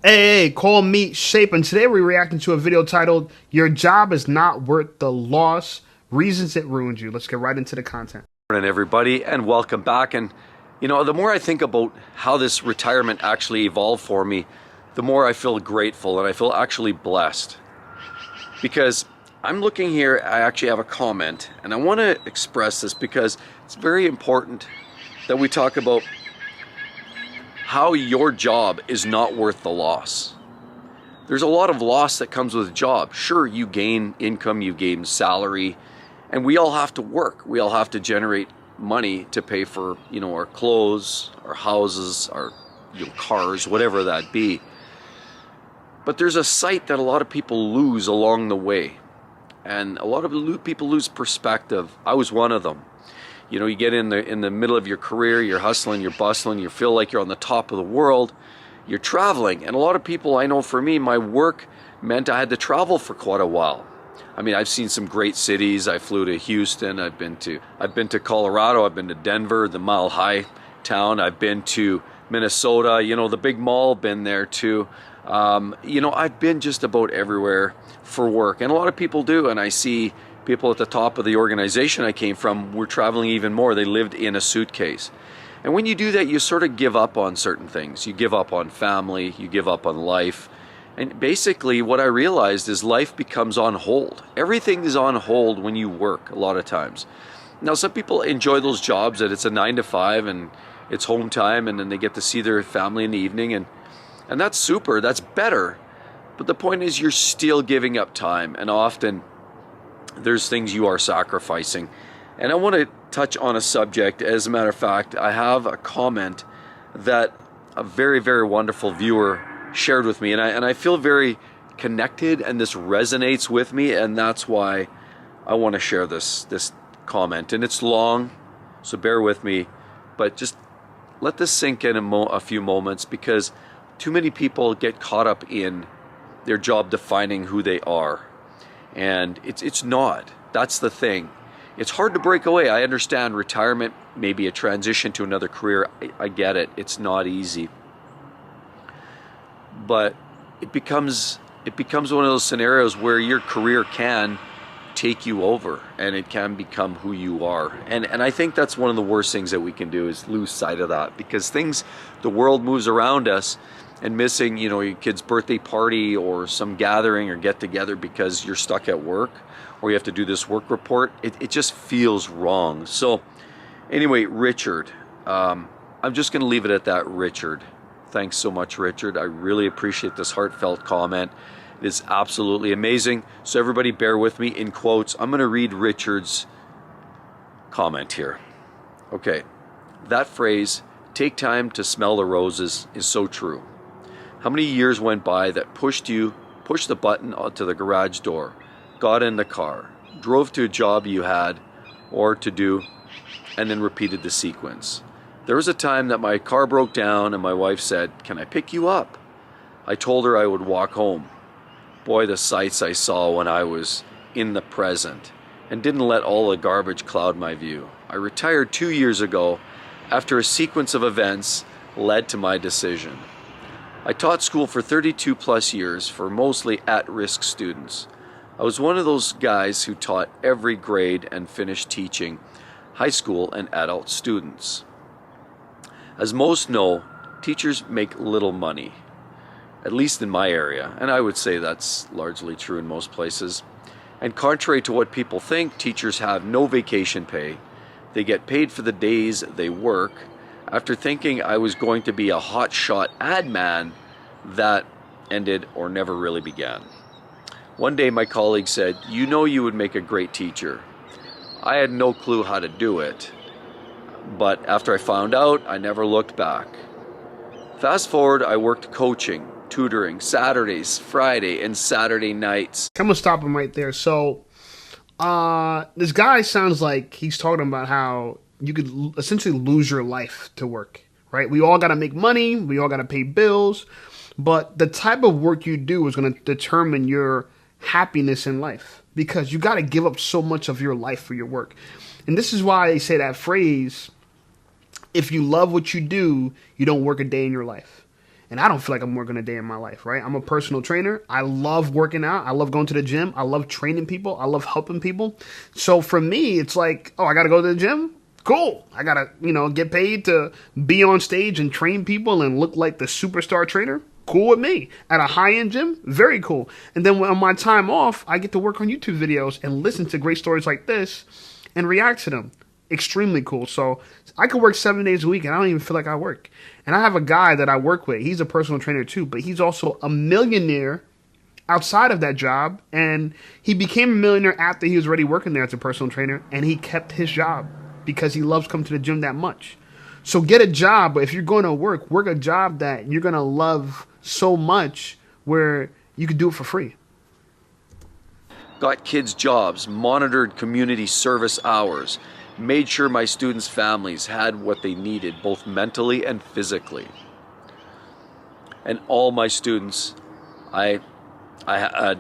Hey, call me Shape, and today we're reacting to a video titled "Your Job is Not Worth the Loss: Reasons It Ruined You." Let's get right into the content. Good morning, everybody, and welcome back. And the more I think about how this retirement actually evolved for me, the more I feel grateful and I feel actually blessed. Because I'm looking here, I actually have a comment, and I want to express this because it's very important that we talk about how your job is not worth the loss. There's a lot of loss that comes with a job. Sure, you gain income, you gain salary, and we all have to work. We all have to generate money to pay for, our clothes, our houses, our cars, whatever that be. But there's a sight that a lot of people lose along the way. And a lot of people lose perspective. I was one of them. You get in the middle of your career, you're hustling, you're bustling, you feel like you're on the top of the world, you're traveling. And a lot of people, I know for me, my work meant I had to travel for quite a while. I mean, I've seen some great cities. I flew to Houston, I've been to Colorado, I've been to Denver, the Mile High town, I've been to Minnesota, the big mall, been there too. I've been just about everywhere for work, and a lot of people do, and I see people at the top of the organization I came from were traveling even more. They lived in a suitcase. And when you do that, you sort of give up on certain things. You give up on family, you give up on life. And basically what I realized is life becomes on hold. Everything is on hold when you work a lot of times. Now, some people enjoy those jobs that it's a 9 to 5 and it's home time, and then they get to see their family in the evening, and that's super, that's better. But the point is you're still giving up time, and often there's things you are sacrificing. And I want to touch on a subject. As a matter of fact, I have a comment that a very, very wonderful viewer shared with me, and I feel very connected, and this resonates with me, and that's why I want to share this comment. And it's long, so bear with me, but just let this sink in a few moments, because too many people get caught up in their job defining who they are. And it's not. That's the thing. It's hard to break away. I understand retirement may be a transition to another career. I get it. It's not easy. But it becomes one of those scenarios where your career can take you over, and it can become who you are. And I think that's one of the worst things that we can do, is lose sight of that, because the world moves around us, and missing, your kid's birthday party or some gathering or get together because you're stuck at work, or you have to do this work report, it just feels wrong. So anyway, Richard, I'm just going to leave it at that. Richard, thanks so much, Richard. I really appreciate this heartfelt comment. It is absolutely amazing. So everybody bear with me. In quotes, I'm going to read Richard's comment here. Okay, that phrase, "take time to smell the roses," is so true. How many years went by that pushed the button onto the garage door, got in the car, drove to a job you had or to do, and then repeated the sequence? There was a time that my car broke down and my wife said, "Can I pick you up?" I told her I would walk home. Boy, the sights I saw when I was in the present, and didn't let all the garbage cloud my view. I retired 2 years ago after a sequence of events led to my decision. I taught school for 32 plus years for mostly at-risk students. I was one of those guys who taught every grade and finished teaching high school and adult students. As most know, teachers make little money, at least in my area, and I would say that's largely true in most places. And contrary to what people think, teachers have no vacation pay. They get paid for the days they work. After thinking I was going to be a hotshot ad man, that ended or never really began. One day my colleague said, you would make a great teacher." I had no clue how to do it, but after I found out, I never looked back. Fast forward, I worked coaching, tutoring, Saturdays, Friday, and Saturday nights. I'm gonna stop him right there. So, this guy sounds like he's talking about how you could essentially lose your life to work, right? We all got to make money. We all got to pay bills. But the type of work you do is going to determine your happiness in life, because you got to give up so much of your life for your work. And this is why they say that phrase, if you love what you do, you don't work a day in your life. and I don't feel like I'm working a day in my life, right? I'm a personal trainer. I love working out. I love going to the gym. I love training people. I love helping people. So for me, it's like, oh, I got to go to the gym? Cool. I got to, get paid to be on stage and train people and look like the superstar trainer. Cool with me. At a high-end gym, very cool. And then on my time off, I get to work on YouTube videos and listen to great stories like this and react to them. Extremely cool. So I could work 7 days a week and I don't even feel like I work. And I have a guy that I work with. He's a personal trainer too, but he's also a millionaire outside of that job. And he became a millionaire after he was already working there as a personal trainer, and he kept his job because he loves coming to the gym that much. So get a job, but if you're going to work a job that you're going to love so much where you could do it for free. Got kids' jobs, monitored community service hours, made sure my students' families had what they needed, both mentally and physically. And all my students, I had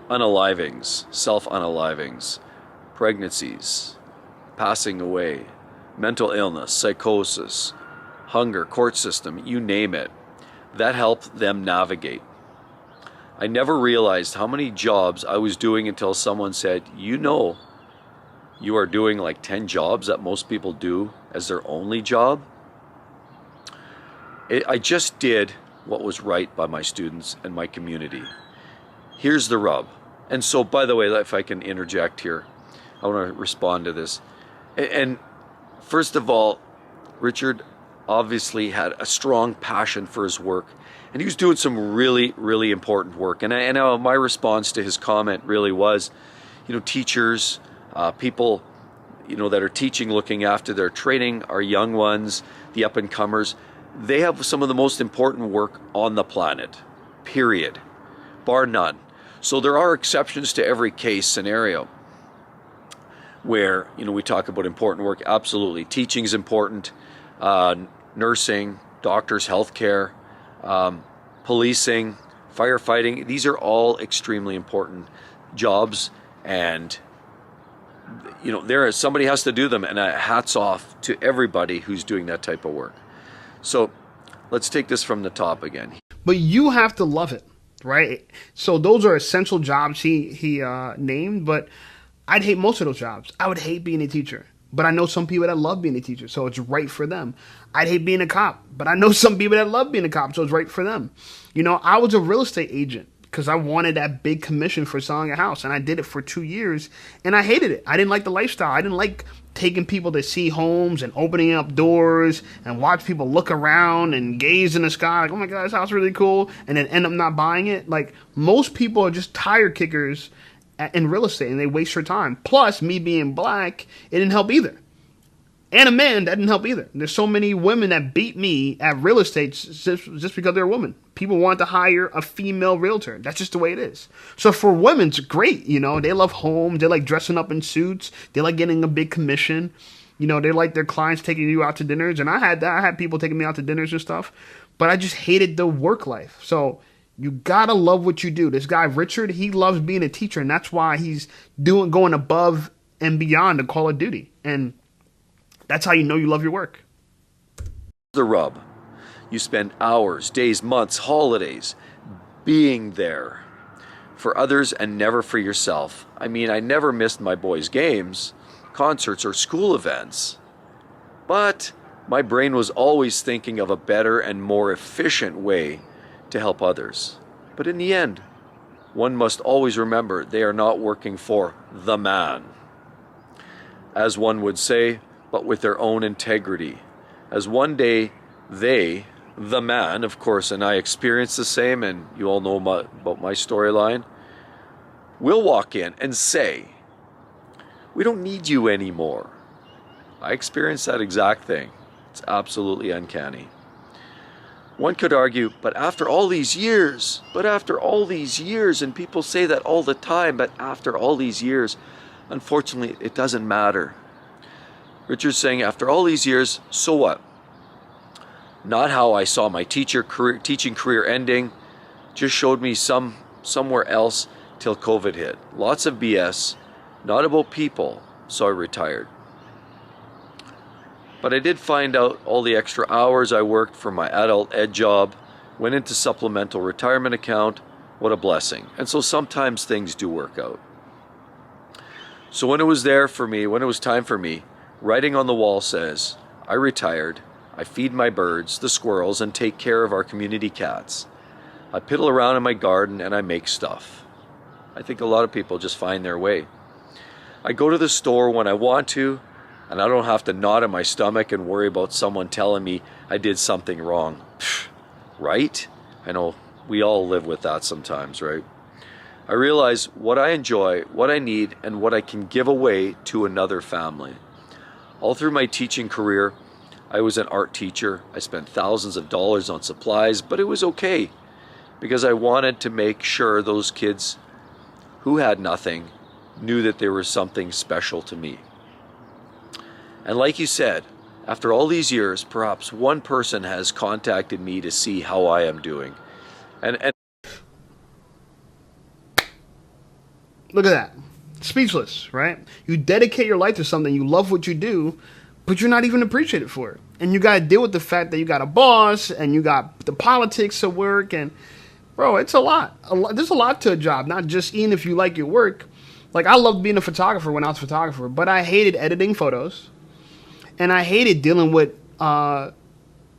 unalivings, self-unalivings, pregnancies, passing away, mental illness, psychosis, hunger, court system, you name it. That helped them navigate. I never realized how many jobs I was doing until someone said, you are doing like 10 jobs that most people do as their only job. I just did what was right by my students and my community. Here's the rub. And so, by the way, if I can interject here, I want to respond to this. And first of all, Richard obviously had a strong passion for his work, and he was doing some really, really important work. And my response to his comment really was, teachers, people, that are teaching, looking after their training, our young ones, the up and comers, they have some of the most important work on the planet, period, bar none. So there are exceptions to every case scenario where, we talk about important work. Absolutely. Teaching is important. Nursing, doctors, healthcare, policing, firefighting. These are all extremely important jobs, and somebody has to do them, and hats off to everybody who's doing that type of work. So let's take this from the top again. But you have to love it, right? So those are essential jobs he named, but I'd hate most of those jobs. I would hate being a teacher. But I know some people that love being a teacher, so it's right for them. I'd hate being a cop, but I know some people that love being a cop, so it's right for them. I was a real estate agent because I wanted that big commission for selling a house, and I did it for 2 years, and I hated it. I didn't like the lifestyle. I didn't like taking people to see homes and opening up doors and watch people look around and gaze in the sky like, oh my God, this house is really cool, and then end up not buying it. Like, most people are just tire kickers in real estate, and they waste your time. Plus, me being black, it didn't help either. And a man, that didn't help either. There's so many women that beat me at real estate just because they're women. People want to hire a female realtor. That's just the way it is. So for women, it's great. They love homes. They like dressing up in suits. They like getting a big commission. They like their clients taking you out to dinners. And I had that. I had people taking me out to dinners and stuff. But I just hated the work life. So you gotta love what you do. This guy, Richard, he loves being a teacher, and that's why he's going above and beyond the Call of Duty. And that's how you know you love your work. The rub. You spend hours, days, months, holidays being there for others and never for yourself. I mean, I never missed my boys' games, concerts, or school events. But my brain was always thinking of a better and more efficient way to help others. But in the end, one must always remember they are not working for the man, as one would say, but with their own integrity. As one day they, the man, of course, and I experienced the same, and you all know about my storyline, will walk in and say, we don't need you anymore. I experienced that exact thing. It's absolutely uncanny. One could argue, but after all these years, and people say that all the time, but after all these years, unfortunately, it doesn't matter. Richard's saying, after all these years, so what? Not how I saw my teaching career ending, just showed me somewhere else till COVID hit. Lots of BS, not about people, so I retired. But I did find out all the extra hours I worked for my adult ed job went into supplemental retirement account. What a blessing. And so sometimes things do work out. So when it was time for me, writing on the wall says, I retired, I feed my birds, the squirrels, and take care of our community cats. I piddle around in my garden and I make stuff. I think a lot of people just find their way. I go to the store when I want to, and I don't have to knot in my stomach and worry about someone telling me I did something wrong. Right? I know we all live with that sometimes, right? I realize what I enjoy, what I need, and what I can give away to another family. All through my teaching career, I was an art teacher. I spent thousands of dollars on supplies, but it was okay because I wanted to make sure those kids who had nothing knew that there was something special to me. And like you said, after all these years, perhaps one person has contacted me to see how I am doing. And look at that. Speechless, right? You dedicate your life to something, you love what you do, but you're not even appreciated for it. And you got to deal with the fact that you got a boss and you got the politics of work. And, bro, it's a lot. There's a lot to a job, not just even if you like your work. Like, I loved being a photographer when I was a photographer, but I hated editing photos. And I hated dealing with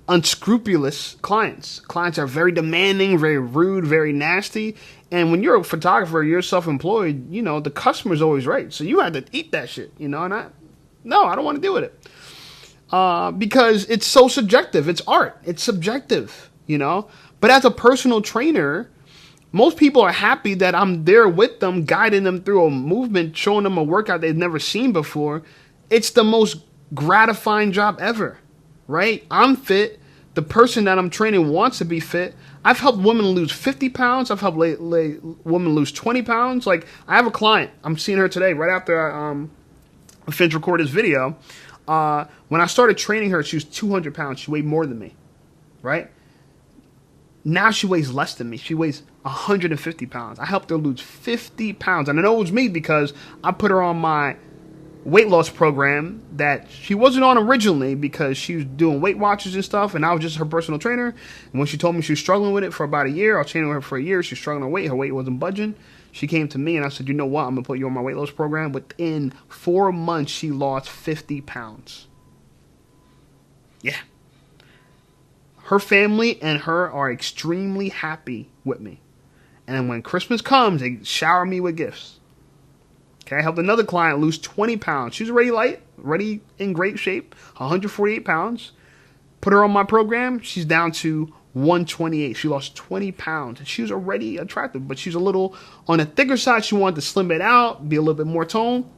unscrupulous clients. Clients are very demanding, very rude, very nasty. And when you're a photographer, you're self-employed, you know, the customer's always right. So you have to eat that shit, you know, and I don't want to deal with it. Because it's so subjective. It's art. It's subjective, you know. But as a personal trainer, most people are happy that I'm there with them, guiding them through a movement, showing them a workout they've never seen before. It's the most gratifying job ever, right? I'm fit. The person that I'm training wants to be fit. I've helped women lose 50 pounds. I've helped women lose 20 pounds. Like, I have a client. I'm seeing her today right after I finished recording this video. When I started training her, she was 200 pounds. She weighed more than me, right? Now she weighs less than me. She weighs 150 pounds. I helped her lose 50 pounds. And I know it was me because I put her on my weight loss program that she wasn't on originally because she was doing Weight Watchers and stuff, and I was just her personal trainer. And when she told me she was struggling with it for about a year, I was training her for a year. She was struggling with weight. Her weight wasn't budging. She came to me and I said, you know what? I'm going to put you on my weight loss program. Within 4 months, she lost 50 pounds. Yeah. Her family and her are extremely happy with me. And when Christmas comes, they shower me with gifts. Okay, I helped another client lose 20 pounds. She's already light, already in great shape, 148 pounds. Put her on my program. She's down to 128. She lost 20 pounds. And she was already attractive, but she's a little on the thicker side. She wanted to slim it out, be a little bit more toned.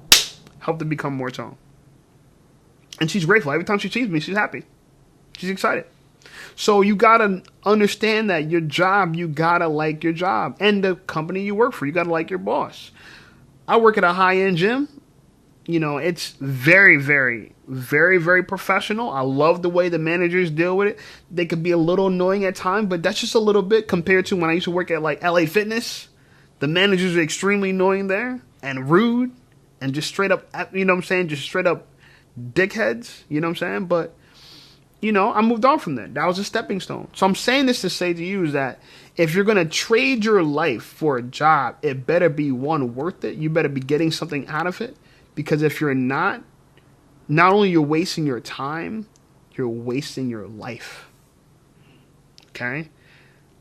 Helped her become more toned. And she's grateful. Every time she sees me, she's happy. She's excited. So you got to understand that your job, you got to like your job. And the company you work for, you got to like your boss. I work at a high-end gym. You know, it's very, very, very, very professional. I love the way the managers deal with it. They could be a little annoying at times, but that's just a little bit compared to when I used to work at like LA Fitness. The managers are extremely annoying there and rude and just straight up, you know what I'm saying, just straight up dickheads, you know what I'm saying? But, you know, I moved on from there. That was a stepping stone. So I'm saying this to say to you is that if you're going to trade your life for a job, it better be, one, worth it. You better be getting something out of it. Because if you're not only you're wasting your time, you're wasting your life. Okay?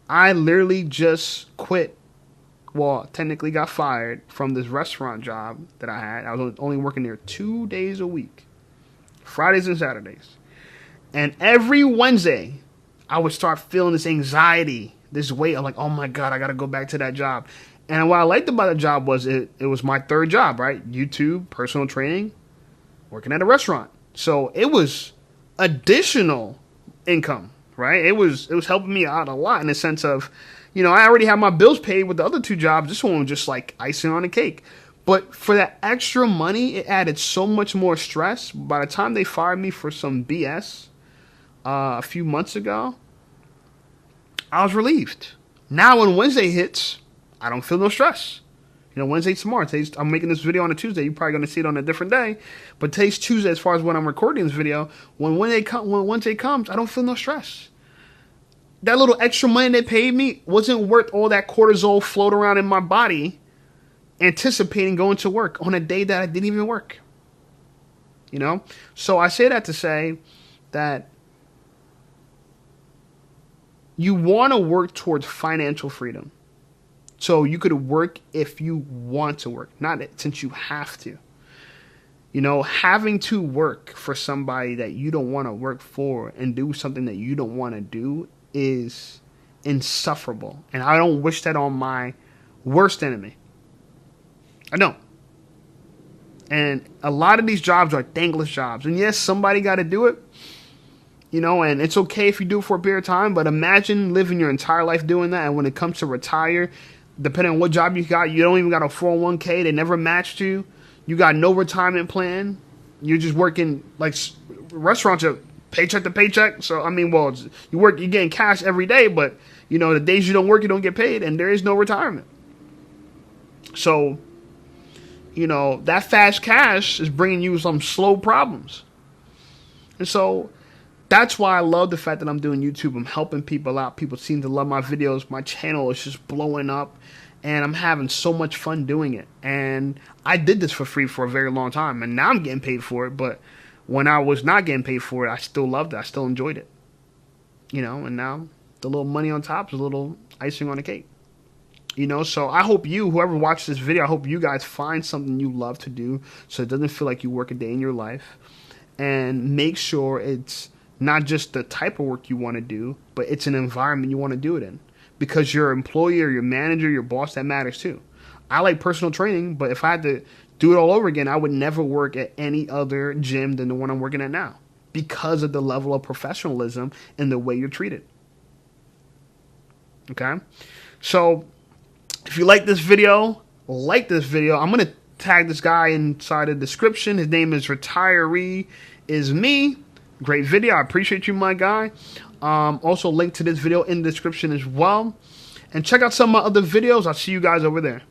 I literally just quit. Well, technically got fired from this restaurant job that I had. I was only working there 2 days a week. Fridays and Saturdays. And every Wednesday, I would start feeling this anxiety, this weight. I'm like, oh my God, I got to go back to that job. And what I liked about the job was it was my third job, right? YouTube, personal training, working at a restaurant. So it was additional income, right? It was helping me out a lot in the sense of, you know, I already have my bills paid with the other two jobs. This one was just like icing on the cake. But for that extra money, it added so much more stress. By the time they fired me for some BS a few months ago, I was relieved. Now when Wednesday hits, I don't feel no stress. You know, Wednesday's tomorrow. I'm making this video on a Tuesday. You're probably going to see it on a different day. But today's Tuesday as far as when I'm recording this video. When Wednesday comes, I don't feel no stress. that little extra money they paid me wasn't worth all that cortisol floating around in my body anticipating going to work on a day that I didn't even work. You know? So I say that to say that you want to work towards financial freedom. So you could work if you want to work, not since you have to. You know, having to work for somebody that you don't want to work for and do something that you don't want to do is insufferable. And I don't wish that on my worst enemy. I don't. And a lot of these jobs are thankless jobs. And yes, somebody got to do it. You know, and it's okay if you do it for a period of time. But imagine living your entire life doing that. And when it comes to retire, depending on what job you got, you don't even got a 401k. They never matched you. You got no retirement plan. You're just working like restaurants are paycheck to paycheck. So, I mean, well, you're getting cash every day. But, you know, the days you don't work, you don't get paid. And there is no retirement. So, you know, that fast cash is bringing you some slow problems. And so that's why I love the fact that I'm doing YouTube. I'm helping people out. People seem to love my videos. My channel is just blowing up. And I'm having so much fun doing it. And I did this for free for a very long time. And now I'm getting paid for it. But when I was not getting paid for it, I still loved it. I still enjoyed it. You know, and now the little money on top is a little icing on the cake. You know, so I hope you, whoever watched this video, I hope you guys find something you love to do so it doesn't feel like you work a day in your life. And make sure it's not just the type of work you want to do, but it's an environment you want to do it in. Because your employer, your manager, your boss, that matters too. I like personal training, but if I had to do it all over again, I would never work at any other gym than the one I'm working at now. Because of the level of professionalism and the way you're treated. Okay? So, if you like this video, I'm going to tag this guy inside the description. His name is Retiree Is Me. Great video. I appreciate you, my guy. Also, link to this video in the description as well. And check out some of my other videos. I'll see you guys over there.